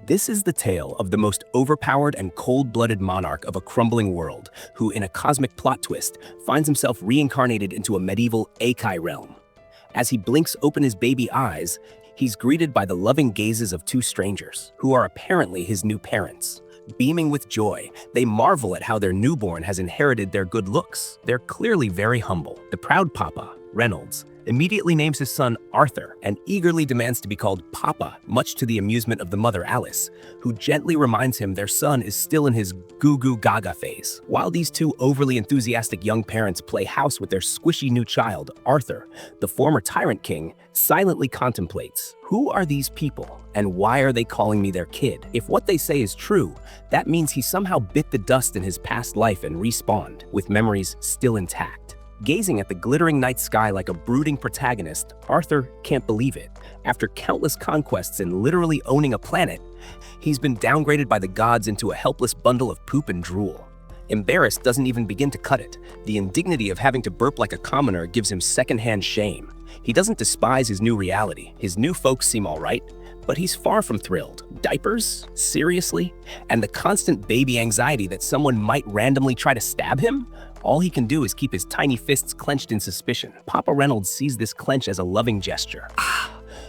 This is the tale of the most overpowered and cold-blooded monarch of a crumbling world, who, in a cosmic plot twist, finds himself reincarnated into a medieval isekai realm. As he blinks open his baby eyes, he's greeted by the loving gazes of two strangers, who are apparently his new parents. Beaming with joy, they marvel at how their newborn has inherited their good looks. They're clearly very humble. The proud papa, Reynolds, immediately names his son Arthur and eagerly demands to be called Papa, much to the amusement of the mother Alice, who gently reminds him their son is still in his goo-goo gaga phase. While these two overly enthusiastic young parents play house with their squishy new child, Arthur, the former tyrant king, silently contemplates, who are these people and why are they calling me their kid? If what they say is true, that means he somehow bit the dust in his past life and respawned, with memories still intact. Gazing at the glittering night sky like a brooding protagonist, Arthur can't believe it. After countless conquests and literally owning a planet, he's been downgraded by the gods into a helpless bundle of poop and drool. Embarrassed doesn't even begin to cut it. The indignity of having to burp like a commoner gives him secondhand shame. He doesn't despise his new reality. His new folks seem all right, but he's far from thrilled. Diapers? Seriously? And the constant baby anxiety that someone might randomly try to stab him? All he can do is keep his tiny fists clenched in suspicion. Papa Reynolds sees this clench as a loving gesture,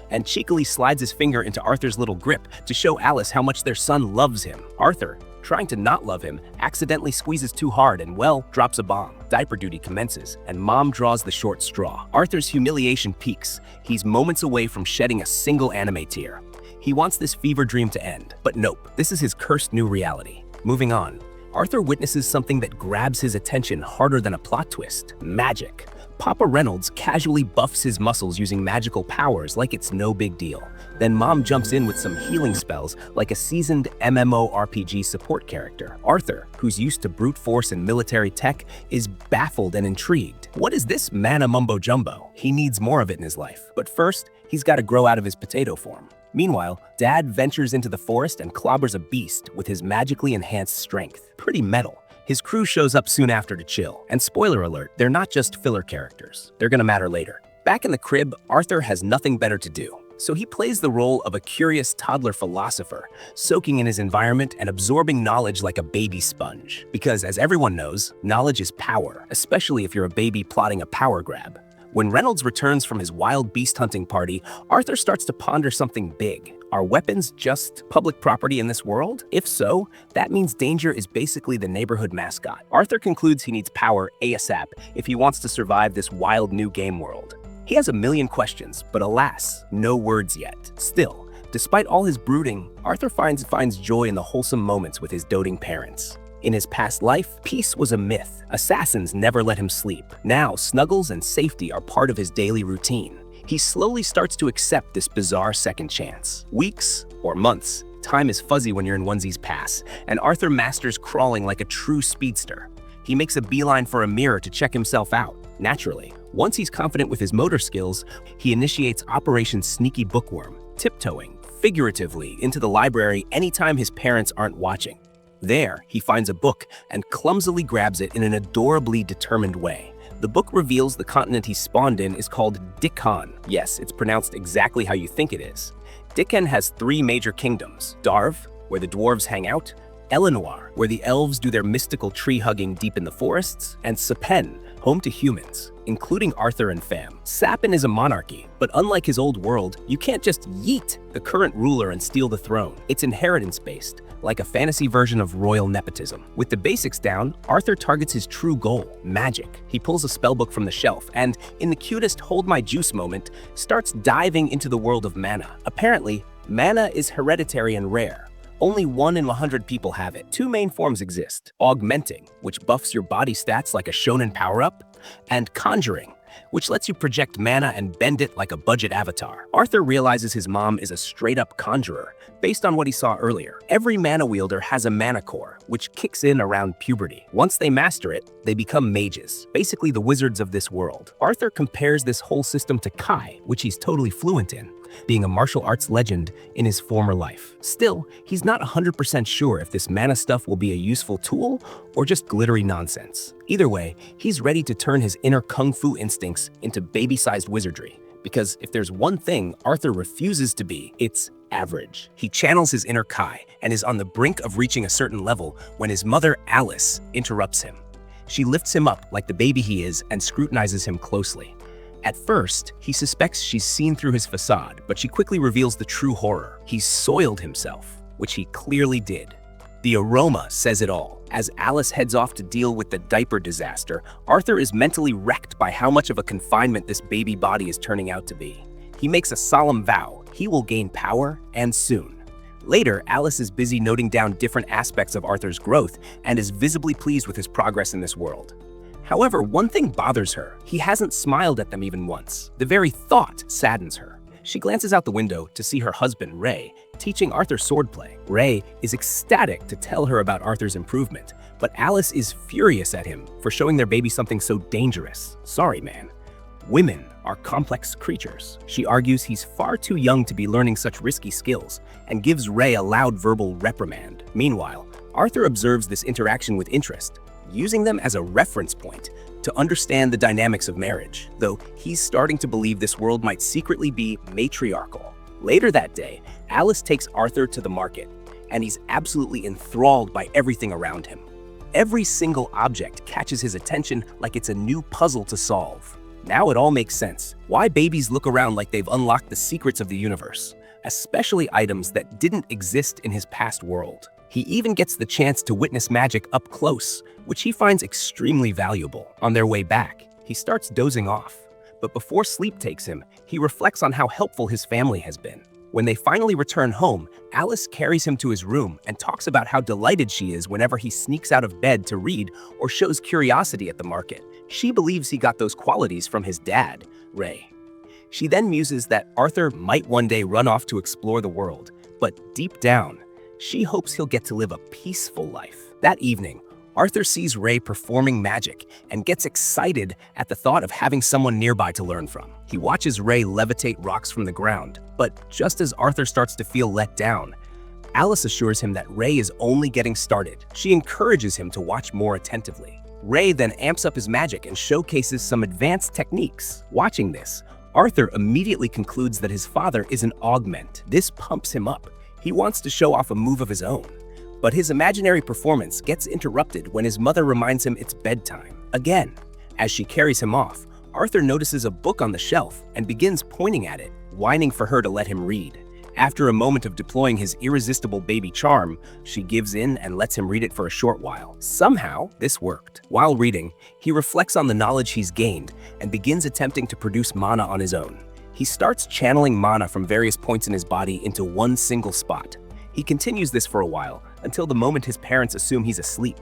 and cheekily slides his finger into Arthur's little grip to show Alice how much their son loves him. Arthur, trying to not love him, accidentally squeezes too hard and, well, drops a bomb. Diaper duty commences, and Mom draws the short straw. Arthur's humiliation peaks. He's moments away from shedding a single anime tear. He wants this fever dream to end, but nope, this is his cursed new reality. Moving on, Arthur witnesses something that grabs his attention harder than a plot twist: magic. Papa Reynolds casually buffs his muscles using magical powers like it's no big deal. Then Mom jumps in with some healing spells like a seasoned MMORPG support character. Arthur, who's used to brute force and military tech, is baffled and intrigued. What is this mana mumbo jumbo? He needs more of it in his life. But first, he's got to grow out of his potato form. Meanwhile, Dad ventures into the forest and clobbers a beast with his magically enhanced strength. Pretty metal. His crew shows up soon after to chill. And spoiler alert, they're not just filler characters. They're gonna matter later. Back in the crib, Arthur has nothing better to do. So he plays the role of a curious toddler philosopher, soaking in his environment and absorbing knowledge like a baby sponge. Because as everyone knows, knowledge is power, especially if you're a baby plotting a power grab. When Reynolds returns from his wild beast hunting party, Arthur starts to ponder something big. Are weapons just public property in this world? If so, that means danger is basically the neighborhood mascot. Arthur concludes he needs power ASAP if he wants to survive this wild new game world. He has a million questions, but alas, no words yet. Still, despite all his brooding, Arthur finds joy in the wholesome moments with his doting parents. In his past life, peace was a myth. Assassins never let him sleep. Now, snuggles and safety are part of his daily routine. He slowly starts to accept this bizarre second chance. Weeks or months, time is fuzzy when you're in onesies pass, and Arthur masters crawling like a true speedster. He makes a beeline for a mirror to check himself out. Naturally, once he's confident with his motor skills, he initiates Operation Sneaky Bookworm, tiptoeing, figuratively, into the library anytime his parents aren't watching. There, he finds a book and clumsily grabs it in an adorably determined way. The book reveals the continent he spawned in is called Dikhan. Yes, it's pronounced exactly how you think it is. Dikhan has 3 major kingdoms: Darv, where the dwarves hang out; Eleanor, where the elves do their mystical tree-hugging deep in the forests; and Sapen, home to humans, including Arthur and fam. Sapin is a monarchy, but unlike his old world, you can't just yeet the current ruler and steal the throne. It's inheritance-based, like a fantasy version of royal nepotism. With the basics down, Arthur targets his true goal, magic. He pulls a spellbook from the shelf and, in the cutest hold my juice moment, starts diving into the world of mana. Apparently, mana is hereditary and rare. Only 1 in 100 people have it. 2 main forms exist: augmenting, which buffs your body stats like a shonen power-up, and conjuring, which lets you project mana and bend it like a budget avatar. Arthur realizes his mom is a straight-up conjurer, based on what he saw earlier. Every mana wielder has a mana core, which kicks in around puberty. Once they master it, they become mages, basically the wizards of this world. Arthur compares this whole system to Kai, which he's totally fluent in, being a martial arts legend in his former life. Still, he's not 100% sure if this mana stuff will be a useful tool or just glittery nonsense. Either way, he's ready to turn his inner kung fu instincts into baby-sized wizardry. Because if there's one thing Arthur refuses to be, it's average. He channels his inner Kai and is on the brink of reaching a certain level when his mother, Alice, interrupts him. She lifts him up like the baby he is and scrutinizes him closely. At first, he suspects she's seen through his facade, but she quickly reveals the true horror. He's soiled himself, which he clearly did. The aroma says it all. As Alice heads off to deal with the diaper disaster, Arthur is mentally wrecked by how much of a confinement this baby body is turning out to be. He makes a solemn vow he will gain power, and soon. Later, Alice is busy noting down different aspects of Arthur's growth and is visibly pleased with his progress in this world. However, one thing bothers her. He hasn't smiled at them even once. The very thought saddens her. She glances out the window to see her husband, Ray, teaching Arthur swordplay. Ray is ecstatic to tell her about Arthur's improvement, but Alice is furious at him for showing their baby something so dangerous. Sorry, man. Women are complex creatures. She argues he's far too young to be learning such risky skills and gives Ray a loud verbal reprimand. Meanwhile, Arthur observes this interaction with interest, using them as a reference point to understand the dynamics of marriage, though he's starting to believe this world might secretly be matriarchal. Later that day, Alice takes Arthur to the market, and he's absolutely enthralled by everything around him. Every single object catches his attention like it's a new puzzle to solve. Now it all makes sense. Why babies look around like they've unlocked the secrets of the universe, especially items that didn't exist in his past world. He even gets the chance to witness magic up close, which he finds extremely valuable. On their way back, he starts dozing off. But before sleep takes him, he reflects on how helpful his family has been. When they finally return home, Alice carries him to his room and talks about how delighted she is whenever he sneaks out of bed to read or shows curiosity at the market. She believes he got those qualities from his dad, Ray. She then muses that Arthur might one day run off to explore the world, but deep down, she hopes he'll get to live a peaceful life. That evening, Arthur sees Ray performing magic and gets excited at the thought of having someone nearby to learn from. He watches Ray levitate rocks from the ground, but just as Arthur starts to feel let down, Alice assures him that Ray is only getting started. She encourages him to watch more attentively. Ray then amps up his magic and showcases some advanced techniques. Watching this, Arthur immediately concludes that his father is an augment. This pumps him up. He wants to show off a move of his own. But his imaginary performance gets interrupted when his mother reminds him it's bedtime. Again, as she carries him off, Arthur notices a book on the shelf and begins pointing at it, whining for her to let him read. After a moment of deploying his irresistible baby charm, she gives in and lets him read it for a short while. Somehow, this worked. While reading, he reflects on the knowledge he's gained and begins attempting to produce mana on his own. He starts channeling mana from various points in his body into one single spot. He continues this for a while, until the moment his parents assume he's asleep.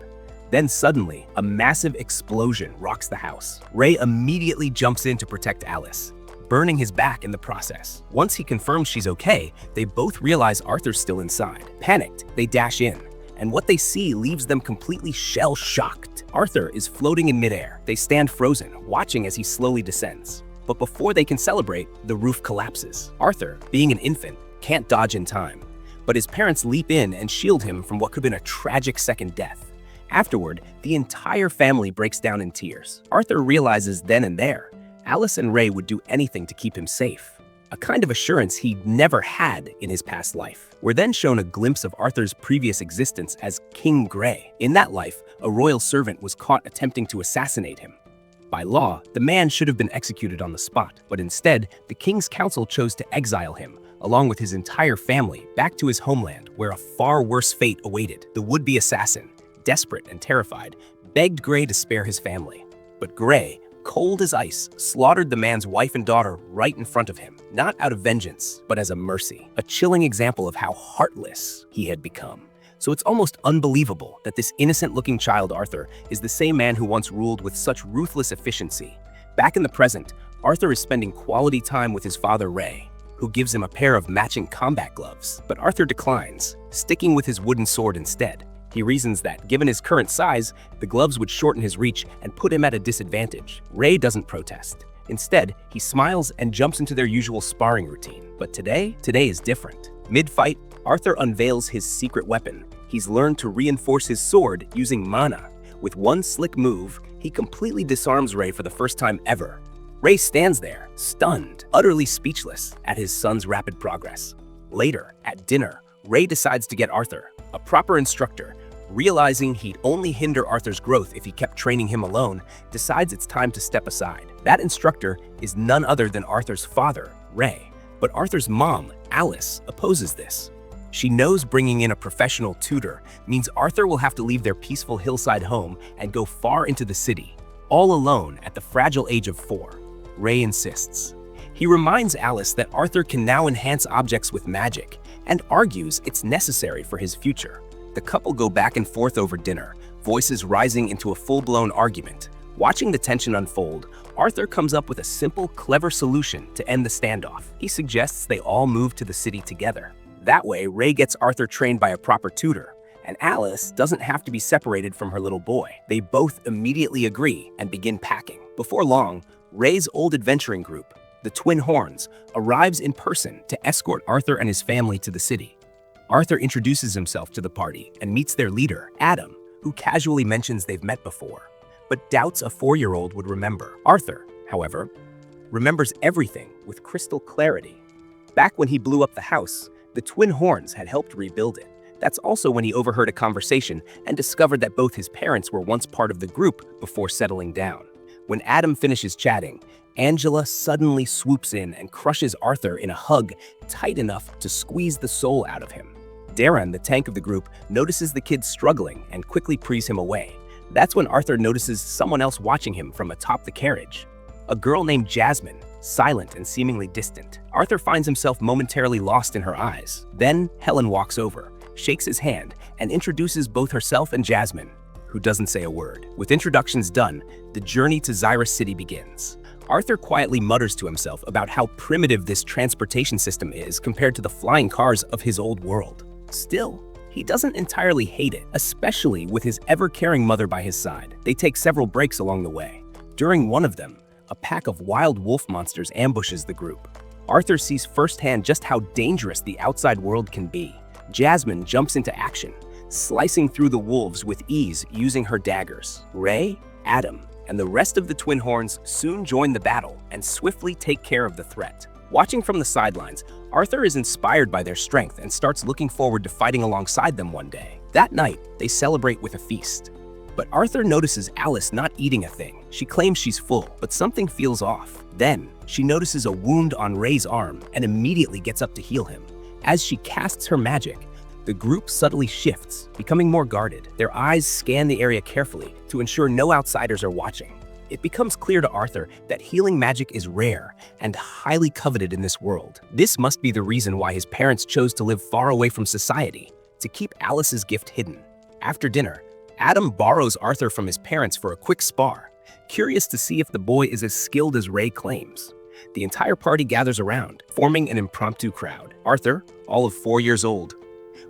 Then suddenly, a massive explosion rocks the house. Ray immediately jumps in to protect Alice, burning his back in the process. Once he confirms she's okay, they both realize Arthur's still inside. Panicked, they dash in, and what they see leaves them completely shell-shocked. Arthur is floating in midair. They stand frozen, watching as he slowly descends. But before they can celebrate, the roof collapses. Arthur, being an infant, can't dodge in time, but his parents leap in and shield him from what could have been a tragic second death. Afterward, the entire family breaks down in tears. Arthur realizes then and there, Alice and Ray would do anything to keep him safe, a kind of assurance he'd never had in his past life. We're then shown a glimpse of Arthur's previous existence as King Grey. In that life, a royal servant was caught attempting to assassinate him. By law, the man should have been executed on the spot, but instead, the king's council chose to exile him, along with his entire family, back to his homeland, where a far worse fate awaited. The would-be assassin, desperate and terrified, begged Grey to spare his family. But Grey, cold as ice, slaughtered the man's wife and daughter right in front of him, not out of vengeance, but as a mercy. A chilling example of how heartless he had become. So it's almost unbelievable that this innocent-looking child Arthur is the same man who once ruled with such ruthless efficiency. Back in the present, Arthur is spending quality time with his father Ray, who gives him a pair of matching combat gloves. But Arthur declines, sticking with his wooden sword instead. He reasons that, given his current size, the gloves would shorten his reach and put him at a disadvantage. Ray doesn't protest. Instead, he smiles and jumps into their usual sparring routine. But today is different. Mid-fight, Arthur unveils his secret weapon. He's learned to reinforce his sword using mana. With one slick move, he completely disarms Ray for the first time ever. Ray stands there, stunned, utterly speechless at his son's rapid progress. Later, at dinner, Ray decides to get Arthur, a proper instructor, realizing he'd only hinder Arthur's growth if he kept training him alone, decides it's time to step aside. That instructor is none other than Arthur's father, Ray. But Arthur's mom, Alice, opposes this. She knows bringing in a professional tutor means Arthur will have to leave their peaceful hillside home and go far into the city, all alone at the fragile age of 4. Ray insists. He reminds Alice that Arthur can now enhance objects with magic and argues it's necessary for his future. The couple go back and forth over dinner, voices rising into a full-blown argument. Watching the tension unfold, Arthur comes up with a simple, clever solution to end the standoff. He suggests they all move to the city together. That way, Ray gets Arthur trained by a proper tutor, and Alice doesn't have to be separated from her little boy. They both immediately agree and begin packing. Before long, Ray's old adventuring group, the Twin Horns, arrives in person to escort Arthur and his family to the city. Arthur introduces himself to the party and meets their leader, Adam, who casually mentions they've met before, but doubts a 4-year-old would remember. Arthur, however, remembers everything with crystal clarity. Back when he blew up the house, the Twin Horns had helped rebuild it. That's also when he overheard a conversation and discovered that both his parents were once part of the group before settling down. When Adam finishes chatting, Angela suddenly swoops in and crushes Arthur in a hug tight enough to squeeze the soul out of him. Darren, the tank of the group, notices the kid struggling and quickly prees him away. That's when Arthur notices someone else watching him from atop the carriage. A girl named Jasmine, silent and seemingly distant. Arthur finds himself momentarily lost in her eyes. Then Helen walks over, shakes his hand, and introduces both herself and Jasmine, who doesn't say a word. With introductions done, the journey to Zyra City begins. Arthur quietly mutters to himself about how primitive this transportation system is compared to the flying cars of his old world. Still, he doesn't entirely hate it, especially with his ever-caring mother by his side. They take several breaks along the way. During one of them, a pack of wild wolf monsters ambushes the group. Arthur sees firsthand just how dangerous the outside world can be. Jasmine jumps into action, slicing through the wolves with ease using her daggers. Ray, Adam, and the rest of the Twin Horns soon join the battle and swiftly take care of the threat. Watching from the sidelines, Arthur is inspired by their strength and starts looking forward to fighting alongside them one day. That night, they celebrate with a feast. But Arthur notices Alice not eating a thing. She claims she's full, but something feels off. Then, she notices a wound on Ray's arm and immediately gets up to heal him. As she casts her magic, the group subtly shifts, becoming more guarded. Their eyes scan the area carefully to ensure no outsiders are watching. It becomes clear to Arthur that healing magic is rare and highly coveted in this world. This must be the reason why his parents chose to live far away from society, to keep Alice's gift hidden. After dinner, Adam borrows Arthur from his parents for a quick spar, curious to see if the boy is as skilled as Ray claims. The entire party gathers around, forming an impromptu crowd. Arthur, all of 4 years old,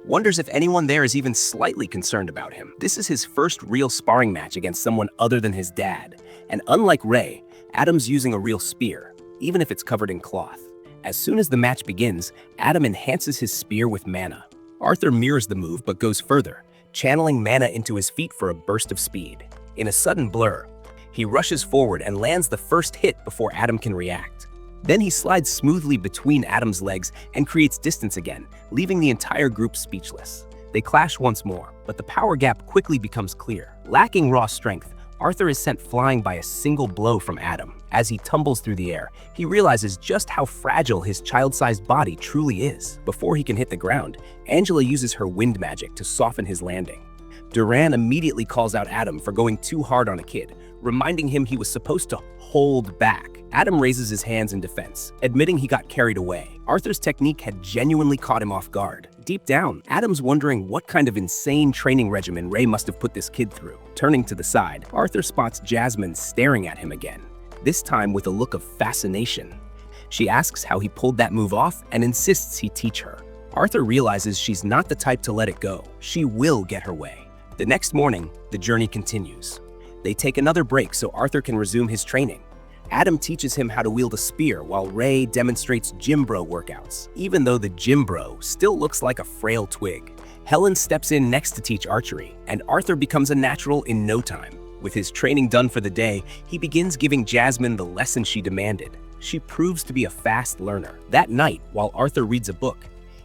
wonders if anyone there is even slightly concerned about him. This is his first real sparring match against someone other than his dad, and unlike Ray, Adam's using a real spear, even if it's covered in cloth. As soon as the match begins, Adam enhances his spear with mana. Arthur mirrors the move but goes further, channeling mana into his feet for a burst of speed. In a sudden blur, he rushes forward and lands the first hit before Adam can react. Then he slides smoothly between Adam's legs and creates distance again, leaving the entire group speechless. They clash once more, but the power gap quickly becomes clear. Lacking raw strength, Arthur is sent flying by a single blow from Adam. As he tumbles through the air, he realizes just how fragile his child-sized body truly is. Before he can hit the ground, Angela uses her wind magic to soften his landing. Duran immediately calls out Adam for going too hard on a kid, reminding him he was supposed to hold back. Adam raises his hands in defense, admitting he got carried away. Arthur's technique had genuinely caught him off guard. Deep down, Adam's wondering what kind of insane training regimen Ray must have put this kid through. Turning to the side, Arthur spots Jasmine staring at him again, this time with a look of fascination. She asks how he pulled that move off and insists he teach her. Arthur realizes she's not the type to let it go. She will get her way. The next morning, the journey continues. They take another break so Arthur can resume his training. Adam teaches him how to wield a spear while Ray demonstrates gym bro workouts. Even though the gym bro still looks like a frail twig, Helen steps in next to teach archery, and Arthur becomes a natural in no time. With his training done for the day, he begins giving Jasmine the lesson she demanded. She proves to be a fast learner. That night, while Arthur reads a book,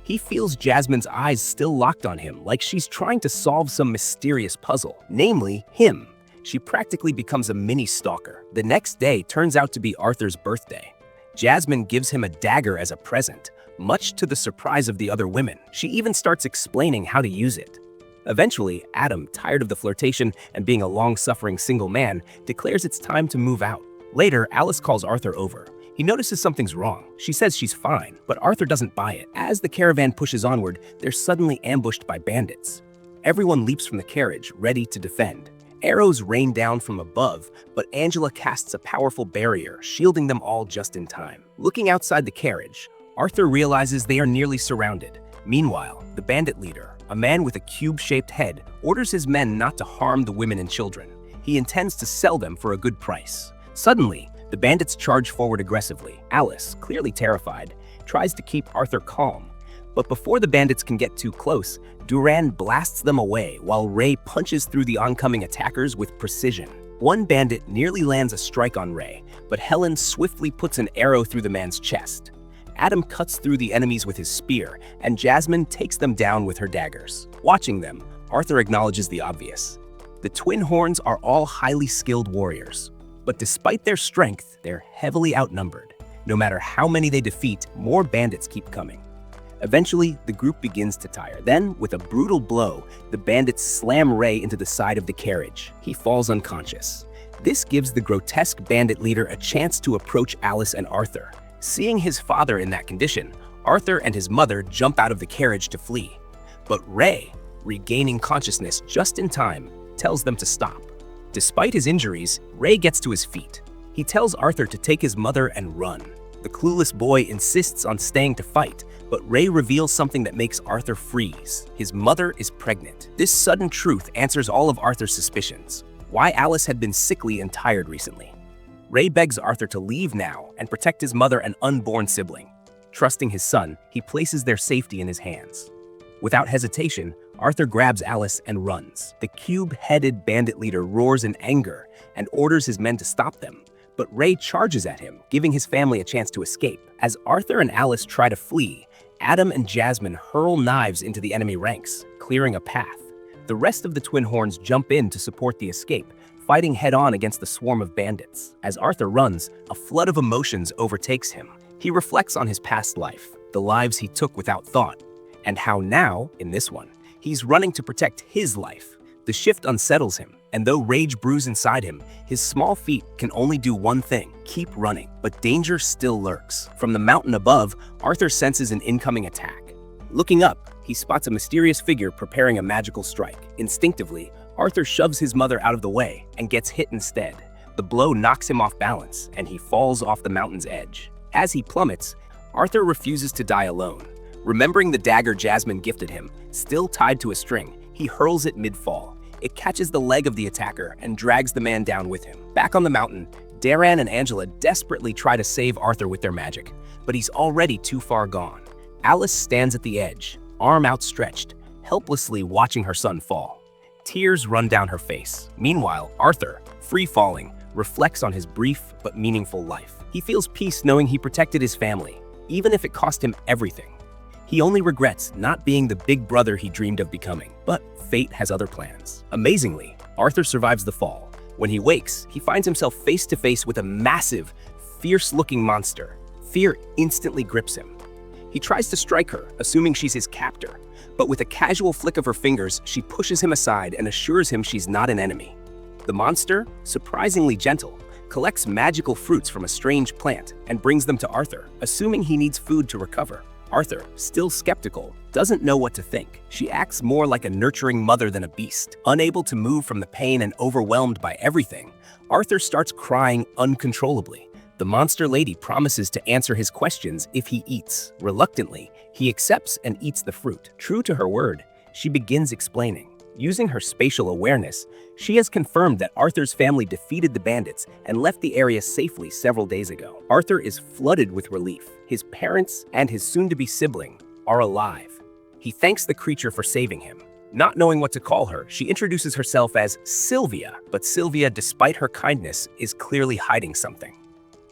He feels Jasmine's eyes still locked on him, like she's trying to solve some mysterious puzzle, namely him. She practically becomes a mini stalker. The next day turns out to be Arthur's birthday. Jasmine gives him a dagger as a present, much to the surprise of the other women. She even starts explaining how to use it. Eventually, Adam, tired of the flirtation and being a long-suffering single man, declares it's time to move out. Later, Alice calls Arthur over. He notices something's wrong. She says she's fine, but Arthur doesn't buy it. As the caravan pushes onward, they're suddenly ambushed by bandits. Everyone leaps from the carriage, ready to defend. Arrows rain down from above, but Angela casts a powerful barrier, shielding them all just in time. Looking outside the carriage, Arthur realizes they are nearly surrounded. Meanwhile, the bandit leader, a man with a cube-shaped head, orders his men not to harm the women and children. He intends to sell them for a good price. Suddenly, the bandits charge forward aggressively. Alice, clearly terrified, tries to keep Arthur calm. But before the bandits can get too close, Duran blasts them away while Ray punches through the oncoming attackers with precision. One bandit nearly lands a strike on Ray, but Helen swiftly puts an arrow through the man's chest. Adam cuts through the enemies with his spear, and Jasmine takes them down with her daggers. Watching them, Arthur acknowledges the obvious. The twin horns are all highly skilled warriors, but despite their strength, they're heavily outnumbered. No matter how many they defeat, more bandits keep coming. Eventually, the group begins to tire. Then, with a brutal blow, the bandits slam Ray into the side of the carriage. He falls unconscious. This gives the grotesque bandit leader a chance to approach Alice and Arthur. Seeing his father in that condition, Arthur and his mother jump out of the carriage to flee. But Ray, regaining consciousness just in time, tells them to stop. Despite his injuries, Ray gets to his feet. He tells Arthur to take his mother and run. The clueless boy insists on staying to fight, but Ray reveals something that makes Arthur freeze. His mother is pregnant. This sudden truth answers all of Arthur's suspicions. Why Alice had been sickly and tired recently. Ray begs Arthur to leave now and protect his mother and unborn sibling. Trusting his son, he places their safety in his hands. Without hesitation, Arthur grabs Alice and runs. The cube-headed bandit leader roars in anger and orders his men to stop them, but Ray charges at him, giving his family a chance to escape. As Arthur and Alice try to flee, Adam and Jasmine hurl knives into the enemy ranks, clearing a path. The rest of the twin horns jump in to support the escape, fighting head-on against the swarm of bandits. As Arthur runs, a flood of emotions overtakes him. He reflects on his past life, the lives he took without thought, and how now, in this one, he's running to protect his life. The shift unsettles him, and though rage brews inside him, his small feet can only do one thing: keep running. But danger still lurks. From the mountain above, Arthur senses an incoming attack. Looking up, he spots a mysterious figure preparing a magical strike. Instinctively, Arthur shoves his mother out of the way and gets hit instead. The blow knocks him off balance, and he falls off the mountain's edge. As he plummets, Arthur refuses to die alone. Remembering the dagger Jasmine gifted him, still tied to a string, he hurls it mid-fall. It catches the leg of the attacker and drags the man down with him. Back on the mountain, Daran and Angela desperately try to save Arthur with their magic, but he's already too far gone. Alice stands at the edge, arm outstretched, helplessly watching her son fall. Tears run down her face. Meanwhile, Arthur, free-falling, reflects on his brief but meaningful life. He feels peace knowing he protected his family, even if it cost him everything. He only regrets not being the big brother he dreamed of becoming, but fate has other plans. Amazingly, Arthur survives the fall. When he wakes, he finds himself face to face with a massive, fierce-looking monster. Fear instantly grips him. He tries to strike her, assuming she's his captor, but with a casual flick of her fingers, she pushes him aside and assures him she's not an enemy. The monster, surprisingly gentle, collects magical fruits from a strange plant and brings them to Arthur, assuming he needs food to recover. Arthur, still skeptical, doesn't know what to think. She acts more like a nurturing mother than a beast. Unable to move from the pain and overwhelmed by everything, Arthur starts crying uncontrollably. The monster lady promises to answer his questions if he eats. Reluctantly, he accepts and eats the fruit. True to her word, she begins explaining. Using her spatial awareness, she has confirmed that Arthur's family defeated the bandits and left the area safely several days ago. Arthur is flooded with relief. His parents and his soon-to-be sibling are alive. He thanks the creature for saving him. Not knowing what to call her, she introduces herself as Sylvia, but Sylvia, despite her kindness, is clearly hiding something.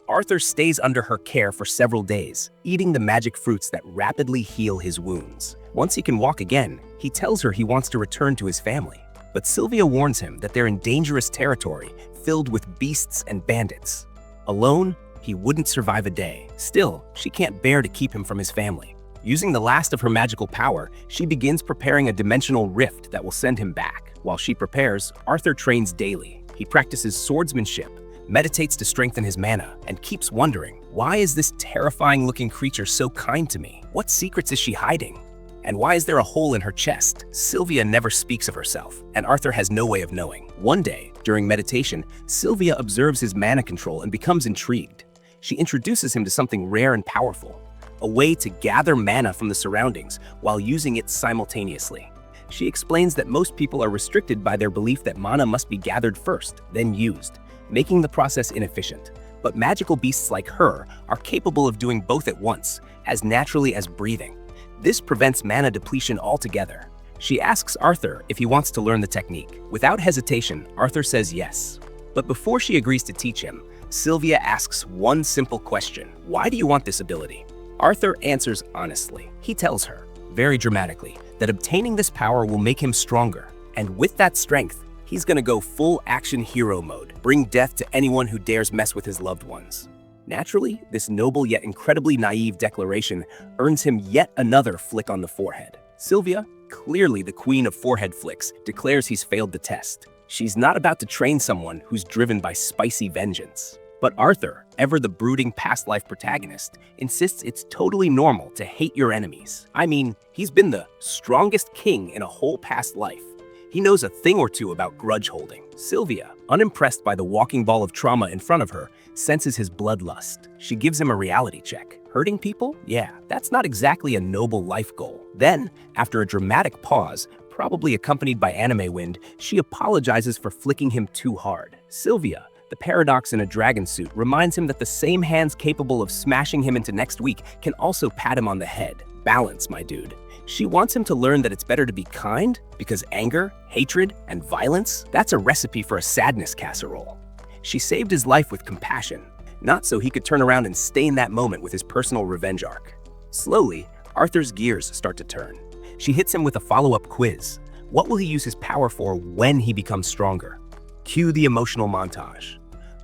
Arthur stays under her care for several days, eating the magic fruits that rapidly heal his wounds. Once he can walk again, he tells her he wants to return to his family. But Sylvia warns him that they're in dangerous territory filled with beasts and bandits. Alone, he wouldn't survive a day. Still, she can't bear to keep him from his family. Using the last of her magical power, she begins preparing a dimensional rift that will send him back. While she prepares, Arthur trains daily. He practices swordsmanship, meditates to strengthen his mana, and keeps wondering, why is this terrifying-looking creature so kind to me? What secrets is she hiding? And why is there a hole in her chest? Sylvia never speaks of herself, and Arthur has no way of knowing. One day, during meditation, Sylvia observes his mana control and becomes intrigued. She introduces him to something rare and powerful, a way to gather mana from the surroundings while using it simultaneously. She explains that most people are restricted by their belief that mana must be gathered first, then used, making the process inefficient. But magical beasts like her are capable of doing both at once, as naturally as breathing. This prevents mana depletion altogether. She asks Arthur if he wants to learn the technique. Without hesitation, Arthur says yes. But before she agrees to teach him, Sylvia asks one simple question: why do you want this ability? Arthur answers honestly. He tells her, very dramatically, that obtaining this power will make him stronger. And with that strength, he's gonna go full action hero mode, bring death to anyone who dares mess with his loved ones. Naturally, this noble yet incredibly naive declaration earns him yet another flick on the forehead. Sylvia, clearly the queen of forehead flicks, declares he's failed the test. She's not about to train someone who's driven by spicy vengeance. But Arthur, ever the brooding past life protagonist, insists it's totally normal to hate your enemies. I mean, he's been the strongest king in a whole past life. He knows a thing or two about grudge holding. Sylvia, unimpressed by the walking ball of trauma in front of her, senses his bloodlust. She gives him a reality check. Hurting people? Yeah, that's not exactly a noble life goal. Then, after a dramatic pause, probably accompanied by anime wind, she apologizes for flicking him too hard. Sylvia, the paradox in a dragon suit, reminds him that the same hands capable of smashing him into next week can also pat him on the head. Balance, my dude. She wants him to learn that it's better to be kind, because anger, hatred, and violence, that's a recipe for a sadness casserole. She saved his life with compassion, not so he could turn around and stain that moment with his personal revenge arc. Slowly, Arthur's gears start to turn. She hits him with a follow-up quiz. What will he use his power for when he becomes stronger? Cue the emotional montage.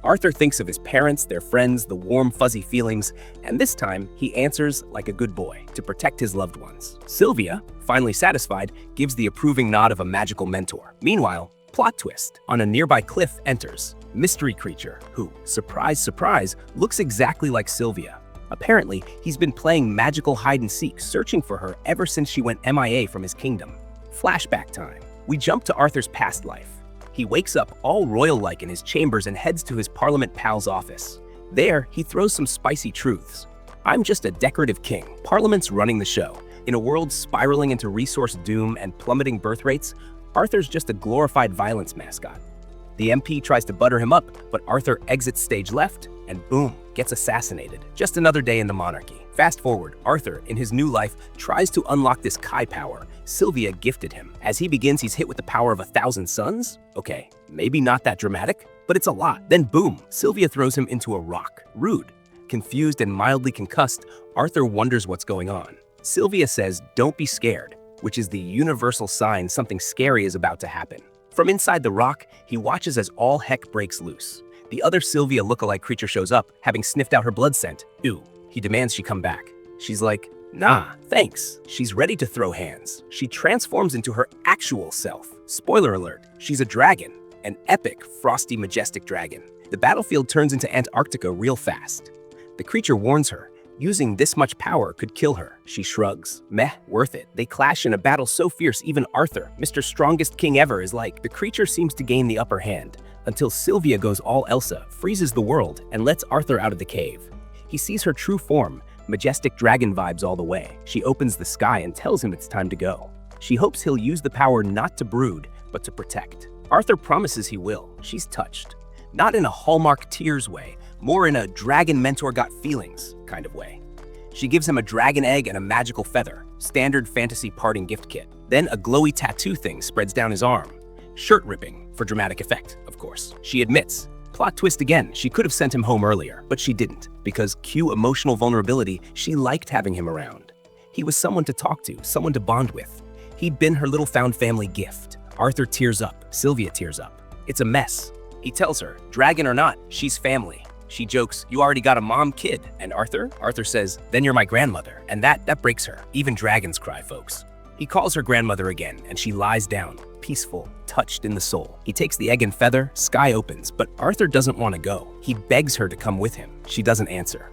Arthur thinks of his parents, their friends, the warm, fuzzy feelings, and this time he answers like a good boy to protect his loved ones. Sylvia, finally satisfied, gives the approving nod of a magical mentor. Meanwhile, plot twist. On a nearby cliff enters mystery creature who, surprise, surprise, looks exactly like Sylvia. Apparently, he's been playing magical hide-and-seek, searching for her ever since she went MIA from his kingdom. Flashback time. We jump to Arthur's past life. He wakes up all royal-like in his chambers and heads to his Parliament pal's office. There, he throws some spicy truths. I'm just a decorative king. Parliament's running the show. In a world spiraling into resource doom and plummeting birth rates, Arthur's just a glorified violence mascot. The MP tries to butter him up, but Arthur exits stage left and boom, gets assassinated. Just another day in the monarchy. Fast forward, Arthur, in his new life, tries to unlock this Kai power Sylvia gifted him. As he begins, he's hit with the power of 1,000 suns? Okay, maybe not that dramatic, but it's a lot. Then boom, Sylvia throws him into a rock. Rude. Confused and mildly concussed, Arthur wonders what's going on. Sylvia says, "Don't be scared," which is the universal sign something scary is about to happen. From inside the rock, he watches as all heck breaks loose. The other Sylvia lookalike creature shows up, having sniffed out her blood scent. Ew. He demands she come back. She's like, "Nah, thanks." She's ready to throw hands. She transforms into her actual self. Spoiler alert, she's a dragon. An epic, frosty, majestic dragon. The battlefield turns into Antarctica real fast. The creature warns her, using this much power could kill her. She shrugs. Meh, worth it. They clash in a battle so fierce even Arthur, Mr. Strongest King ever, is like. The creature seems to gain the upper hand, until Sylvia goes all Elsa, freezes the world, and lets Arthur out of the cave. He sees her true form, majestic dragon vibes all the way. She opens the sky and tells him it's time to go. She hopes he'll use the power not to brood, but to protect. Arthur promises he will. She's touched. Not in a Hallmark tears way, more in a dragon mentor got feelings kind of way. She gives him a dragon egg and a magical feather, standard fantasy parting gift kit. Then a glowy tattoo thing spreads down his arm. Shirt ripping, for dramatic effect, of course. She admits, Plot twist again, she could have sent him home earlier, but she didn't, because cue emotional vulnerability, she liked having him around. He was someone to talk to, someone to bond with. He'd been her little found family gift. Arthur tears up, Sylvia tears up. It's a mess. He tells her, dragon or not, she's family. She jokes, you already got a mom kid. And Arthur says, then you're my grandmother. And that breaks her. Even dragons cry, folks. He calls her grandmother again, and she lies down, peaceful, touched in the soul. He takes the egg and feather, sky opens, but Arthur doesn't want to go. He begs her to come with him. She doesn't answer.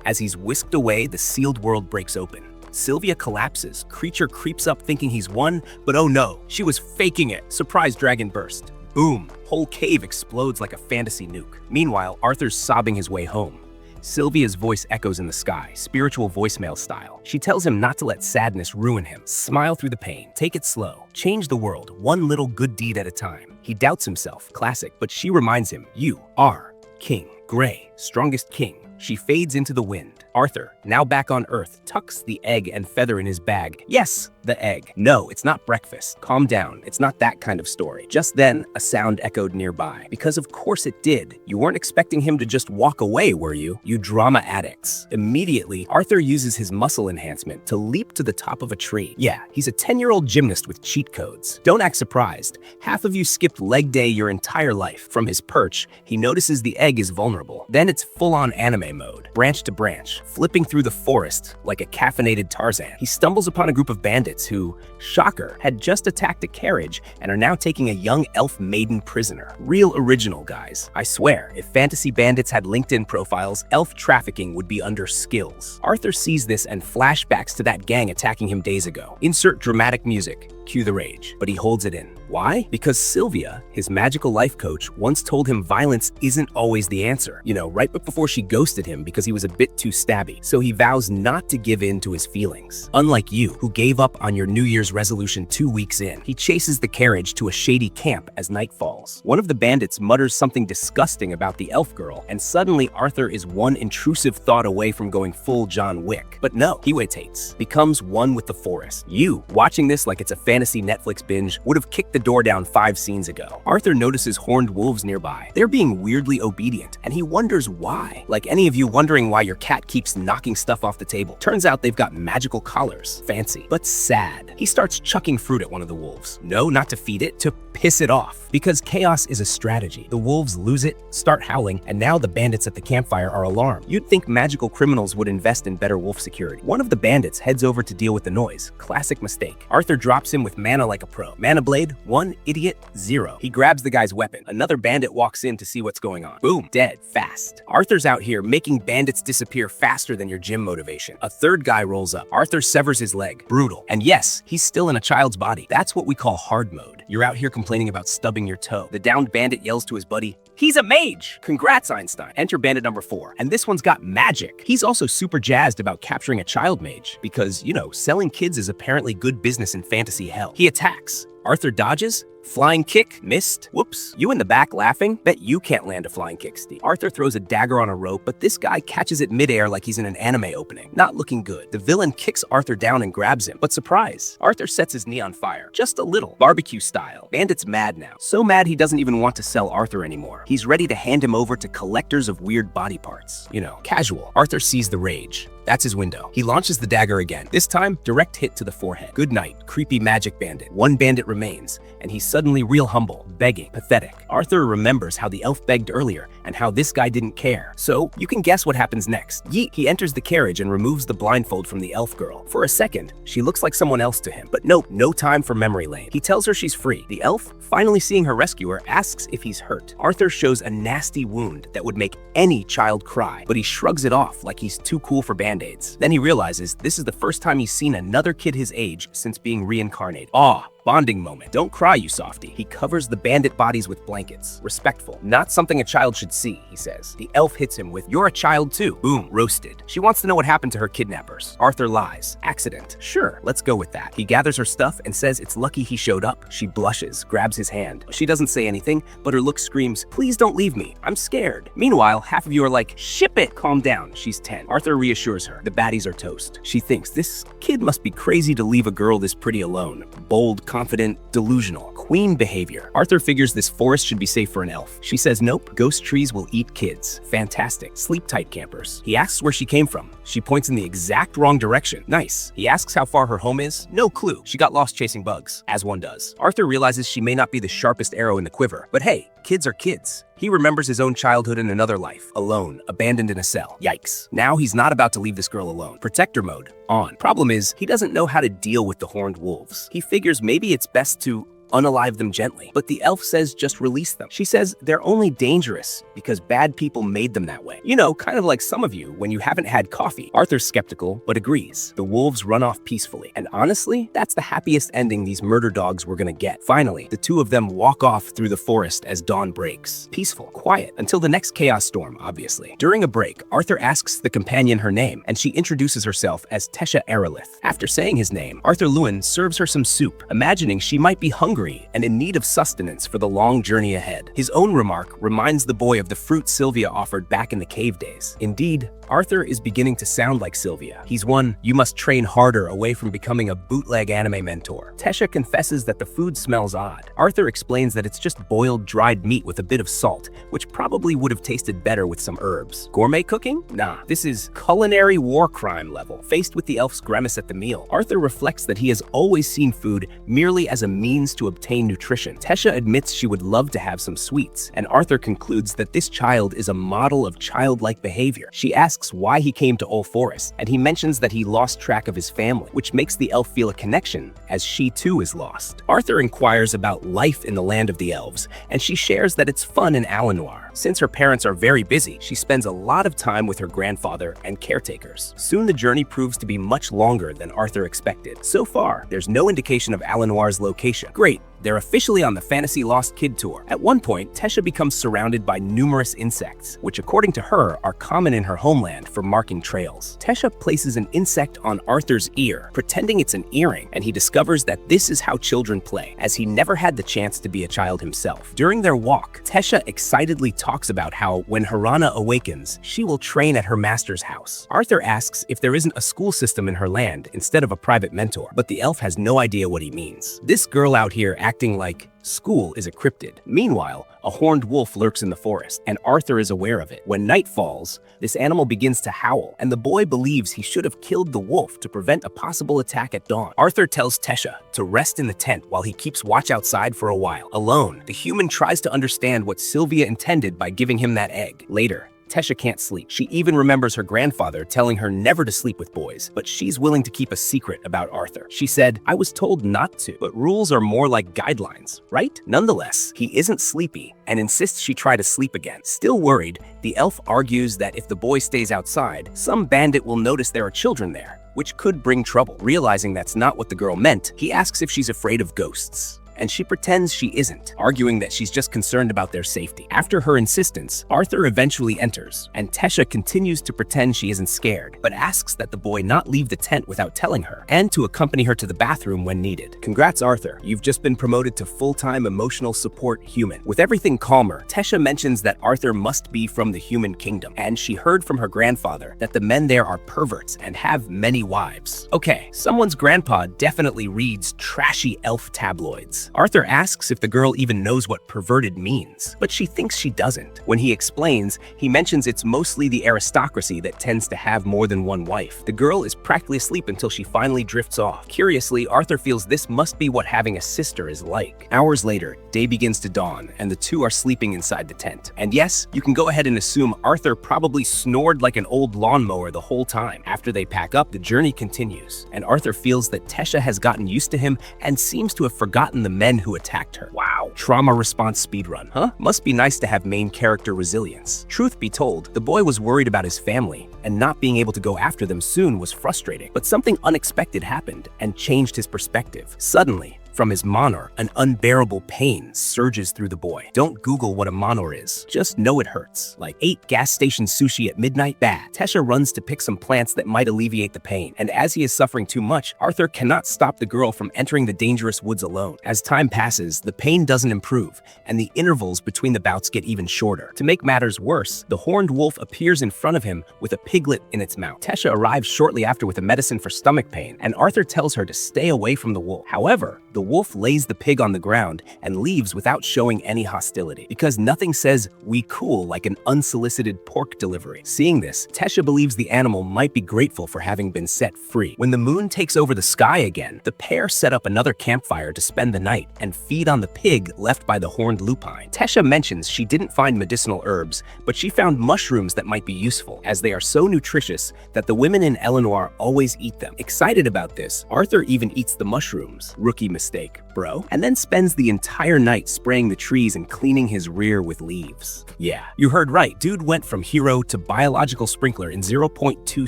As he's whisked away, the sealed world breaks open. Sylvia collapses. Creature creeps up thinking he's won, but oh no, she was faking it. Surprise dragon burst. Boom, whole cave explodes like a fantasy nuke. Meanwhile, Arthur's sobbing his way home. Sylvia's voice echoes in the sky, spiritual voicemail style. She tells him not to let sadness ruin him. Smile through the pain, take it slow, change the world, one little good deed at a time. He doubts himself, classic, but she reminds him, you are King, Gray, strongest king. She fades into the wind. Arthur, now back on Earth, tucks the egg and feather in his bag. Yes, the egg. No, it's not breakfast. Calm down. It's not that kind of story. Just then, a sound echoed nearby. Because of course it did. You weren't expecting him to just walk away, were you? You drama addicts. Immediately, Arthur uses his muscle enhancement to leap to the top of a tree. Yeah, he's a 10-year-old gymnast with cheat codes. Don't act surprised. Half of you skipped leg day your entire life. From his perch, he notices the egg is vulnerable. Then it's full-on anime mode, branch to branch, flipping through the forest like a caffeinated Tarzan. He stumbles upon a group of bandits who, shocker, had just attacked a carriage and are now taking a young elf maiden prisoner. Real original, guys. I swear, if fantasy bandits had LinkedIn profiles, elf trafficking would be under skills. Arthur sees this and flashbacks to that gang attacking him days ago. Insert dramatic music. Cue the rage. But he holds it in. Why? Because Sylvia, his magical life coach, once told him violence isn't always the answer. You know, right before she ghosted him because he was a bit too stabby. So he vows not to give in to his feelings. Unlike you, who gave up on your New Year's resolution 2 weeks in. He chases the carriage to a shady camp as night falls. One of the bandits mutters something disgusting about the elf girl, and suddenly Arthur is one intrusive thought away from going full John Wick. But no, he waites, becomes one with the forest. You, watching this like it's a fantasy Netflix binge, would have kicked the door down 5 scenes ago. Arthur notices horned wolves nearby. They're being weirdly obedient, and he wonders why. Like any of you wondering why your cat keeps knocking stuff off the table. Turns out they've got magical collars. Fancy, but sad. He starts chucking fruit at one of the wolves. No, not to feed it, to piss it off. Because chaos is a strategy. The wolves lose it, start howling, and now the bandits at the campfire are alarmed. You'd think magical criminals would invest in better wolf security. One of the bandits heads over to deal with the noise. Classic mistake. Arthur drops him with mana like a pro. Mana blade, 1, idiot, 0. He grabs the guy's weapon. Another bandit walks in to see what's going on. Boom, dead, fast. Arthur's out here making bandits disappear faster than your gym motivation. A third guy rolls up. Arthur severs his leg. Brutal. And yes, he's still in a child's body. That's what we call hard mode. You're out here complaining about stubbing your toe. The downed bandit yells to his buddy, he's a mage! Congrats, Einstein. Enter bandit number 4. And this one's got magic. He's also super jazzed about capturing a child mage because, you know, selling kids is apparently good business in fantasy hell. He attacks. Arthur dodges. Flying kick, missed. Whoops. You in the back laughing? Bet you can't land a flying kick, Steve. Arthur throws a dagger on a rope, but this guy catches it midair like he's in an anime opening. Not looking good. The villain kicks Arthur down and grabs him, but surprise, Arthur sets his knee on fire. Just a little. Barbecue style. Bandit's mad now. So mad he doesn't even want to sell Arthur anymore. He's ready to hand him over to collectors of weird body parts. You know, casual. Arthur sees the rage. That's his window. He launches the dagger again. This time, direct hit to the forehead. Good night, creepy magic bandit. One bandit remains, and he's suddenly real humble, begging, pathetic. Arthur remembers how the elf begged earlier and how this guy didn't care. So you can guess what happens next. Yeet! He enters the carriage and removes the blindfold from the elf girl. For a second, she looks like someone else to him. But nope, no time for memory lane. He tells her she's free. The elf, finally seeing her rescuer, asks if he's hurt. Arthur shows a nasty wound that would make any child cry, but he shrugs it off like he's too cool for band-aids. Then he realizes this is the first time he's seen another kid his age since being reincarnated. Aw, bonding moment. Don't cry, you softy. He covers the bandit bodies with blankets. Respectful. Not something a child should see, he says. The elf hits him with, you're a child too. Boom, roasted. She wants to know what happened to her kidnappers. Arthur lies. Accident. Sure, let's go with that. He gathers her stuff and says it's lucky he showed up. She blushes, grabs his hand. She doesn't say anything, but her look screams, please don't leave me. I'm scared. Meanwhile, half of you are like, ship it. Calm down. She's 10. Arthur reassures her. The baddies are toast. She thinks this kid must be crazy to leave a girl this pretty alone. Bold, confident, delusional. Queen behavior. Arthur figures this forest should be safe for an elf. She says nope, ghost trees will eat kids. Fantastic. Sleep tight, campers. He asks where she came from. She points in the exact wrong direction. Nice. He asks how far her home is. No clue. She got lost chasing bugs, as one does. Arthur realizes she may not be the sharpest arrow in the quiver, but hey, kids are kids. He remembers his own childhood in another life, alone, abandoned in a cell. Yikes. Now he's not about to leave this girl alone. Protector mode, on. Problem is, he doesn't know how to deal with the horned wolves. He figures maybe it's best to unalive them gently, but the elf says just release them. She says they're only dangerous because bad people made them that way. You know, kind of like some of you when you haven't had coffee. Arthur's skeptical, but agrees. The wolves run off peacefully. And honestly, that's the happiest ending these murder dogs were gonna get. Finally, the two of them walk off through the forest as dawn breaks. Peaceful, quiet, until the next chaos storm, obviously. During a break, Arthur asks the companion her name, and she introduces herself as Tesha Aerolith. After saying his name, Arthur Lewin serves her some soup, imagining she might be hungry and in need of sustenance for the long journey ahead. His own remark reminds the boy of the fruit Sylvia offered back in the cave days. Indeed, Arthur is beginning to sound like Sylvia. He's one you must train harder away from becoming a bootleg anime mentor. Tesha confesses that the food smells odd. Arthur explains that it's just boiled dried meat with a bit of salt, which probably would have tasted better with some herbs. Gourmet cooking? Nah, this is culinary war crime level. Faced with the elf's grimace at the meal, Arthur reflects that he has always seen food merely as a means to obtain nutrition. Tesha admits she would love to have some sweets, and Arthur concludes that this child is a model of childlike behavior. She asks why he came to Old Forest, and he mentions that he lost track of his family, which makes the elf feel a connection, as she too is lost. Arthur inquires about life in the land of the elves, and she shares that it's fun in Alanoir. Since her parents are very busy, she spends a lot of time with her grandfather and caretakers. Soon the journey proves to be much longer than Arthur expected. So far, there's no indication of Alanoir's location. Great. They're officially on the Fantasy Lost Kid tour. At one point, Tesha becomes surrounded by numerous insects, which according to her are common in her homeland for marking trails. Tesha places an insect on Arthur's ear, pretending it's an earring, and he discovers that this is how children play, as he never had the chance to be a child himself. During their walk, Tesha excitedly talks about how when Harana awakens, she will train at her master's house. Arthur asks if there isn't a school system in her land instead of a private mentor, but the elf has no idea what he means. This girl out here acting like school is a cryptid. Meanwhile, a horned wolf lurks in the forest, and Arthur is aware of it. When night falls, this animal begins to howl, and the boy believes he should have killed the wolf to prevent a possible attack at dawn. Arthur tells Tesha to rest in the tent while he keeps watch outside for a while. Alone, the human tries to understand what Sylvia intended by giving him that egg. Later, Tesha can't sleep. She even remembers her grandfather telling her never to sleep with boys, but she's willing to keep a secret about Arthur. She said, "I was told not to, but rules are more like guidelines, right?" Nonetheless, he isn't sleepy and insists she try to sleep again. Still worried, the elf argues that if the boy stays outside, some bandit will notice there are children there, which could bring trouble. Realizing that's not what the girl meant, he asks if she's afraid of ghosts, and she pretends she isn't, arguing that she's just concerned about their safety. After her insistence, Arthur eventually enters, and Tesha continues to pretend she isn't scared, but asks that the boy not leave the tent without telling her, and to accompany her to the bathroom when needed. Congrats, Arthur. You've just been promoted to full-time emotional support human. With everything calmer, Tesha mentions that Arthur must be from the human kingdom, and she heard from her grandfather that the men there are perverts and have many wives. Okay, someone's grandpa definitely reads trashy elf tabloids. Arthur asks if the girl even knows what perverted means, but she thinks she doesn't. When he explains, he mentions it's mostly the aristocracy that tends to have more than one wife. The girl is practically asleep until she finally drifts off. Curiously, Arthur feels this must be what having a sister is like. Hours later, day begins to dawn, and the two are sleeping inside the tent. And yes, you can go ahead and assume Arthur probably snored like an old lawnmower the whole time. After they pack up, the journey continues, and Arthur feels that Tesha has gotten used to him and seems to have forgotten the men who attacked her. Wow. Trauma response speedrun, huh? Must be nice to have main character resilience. Truth be told, the boy was worried about his family, and not being able to go after them soon was frustrating. But something unexpected happened and changed his perspective. Suddenly, from his manor, an unbearable pain surges through the boy. Don't Google what a manor is. Just know it hurts. Like 8 gas station sushi at midnight? Bad. Tesha runs to pick some plants that might alleviate the pain. And as he is suffering too much, Arthur cannot stop the girl from entering the dangerous woods alone. As time passes, the pain doesn't improve, and the intervals between the bouts get even shorter. To make matters worse, the horned wolf appears in front of him with a piglet in its mouth. Tesha arrives shortly after with a medicine for stomach pain, and Arthur tells her to stay away from the wolf. However, The wolf lays the pig on the ground and leaves without showing any hostility, because nothing says "we cool" like an unsolicited pork delivery. Seeing this, Tesha believes the animal might be grateful for having been set free. When the moon takes over the sky again, the pair set up another campfire to spend the night and feed on the pig left by the horned lupine. Tesha mentions she didn't find medicinal herbs, but she found mushrooms that might be useful, as they are so nutritious that the women in Eleanor always eat them. Excited about this, Arthur even eats the mushrooms. Rookie mistake, bro. And then spends the entire night spraying the trees and cleaning his rear with leaves. Yeah, you heard right. Dude went from hero to biological sprinkler in 0.2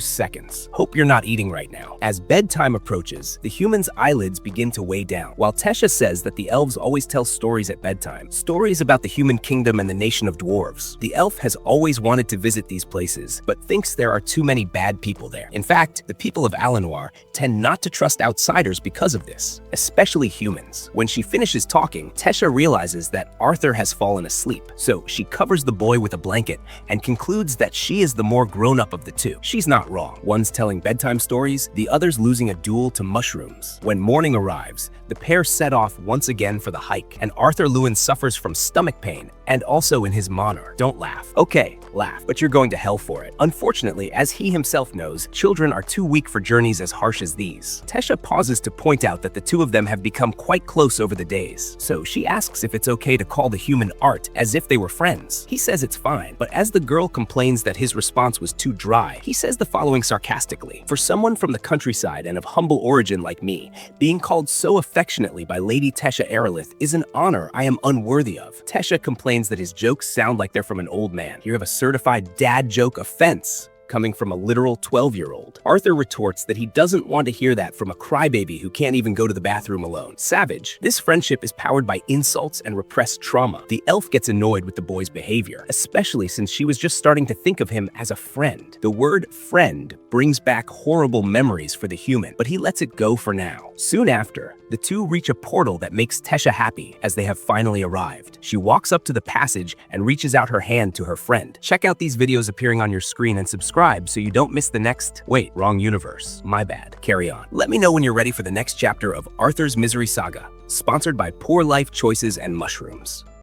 seconds. Hope you're not eating right now. As bedtime approaches, the human's eyelids begin to weigh down. While Tesha says that the elves always tell stories at bedtime, stories about the human kingdom and the nation of dwarves. The elf has always wanted to visit these places, but thinks there are too many bad people there. In fact, the people of Alanoir tend not to trust outsiders because of this, especially humans. When she finishes talking, Tesha realizes that Arthur has fallen asleep, so she covers the boy with a blanket and concludes that she is the more grown-up of the two. She's not wrong. One's telling bedtime stories, the other's losing a duel to mushrooms. When morning arrives, the pair set off once again for the hike, and Arthur Lewin suffers from stomach pain and also in his monor. Don't laugh. Okay, laugh, but you're going to hell for it. Unfortunately, as he himself knows, children are too weak for journeys as harsh as these. Tesha pauses to point out that the two of them have become quite close over the days, so she asks if it's okay to call the human Art as if they were friends. He says it's fine, but as the girl complains that his response was too dry, he says the following sarcastically: "For someone from the countryside and of humble origin like me, being called so affectionately by Lady Tesha Aerolith is an honor I am unworthy of." Tesha complains that his jokes sound like they're from an old man. You have a certified dad joke offense coming from a literal 12-year-old. Arthur retorts that he doesn't want to hear that from a crybaby who can't even go to the bathroom alone. Savage, this friendship is powered by insults and repressed trauma. The elf gets annoyed with the boy's behavior, especially since she was just starting to think of him as a friend. The word friend brings back horrible memories for the human, but he lets it go for now. Soon after, the two reach a portal that makes Tesha happy as they have finally arrived. She walks up to the passage and reaches out her hand to her friend. Check out these videos appearing on your screen and subscribe so you don't miss the next— wait, wrong universe. My bad. Carry on. Let me know when you're ready for the next chapter of Arthur's Misery Saga, sponsored by Poor Life Choices and Mushrooms.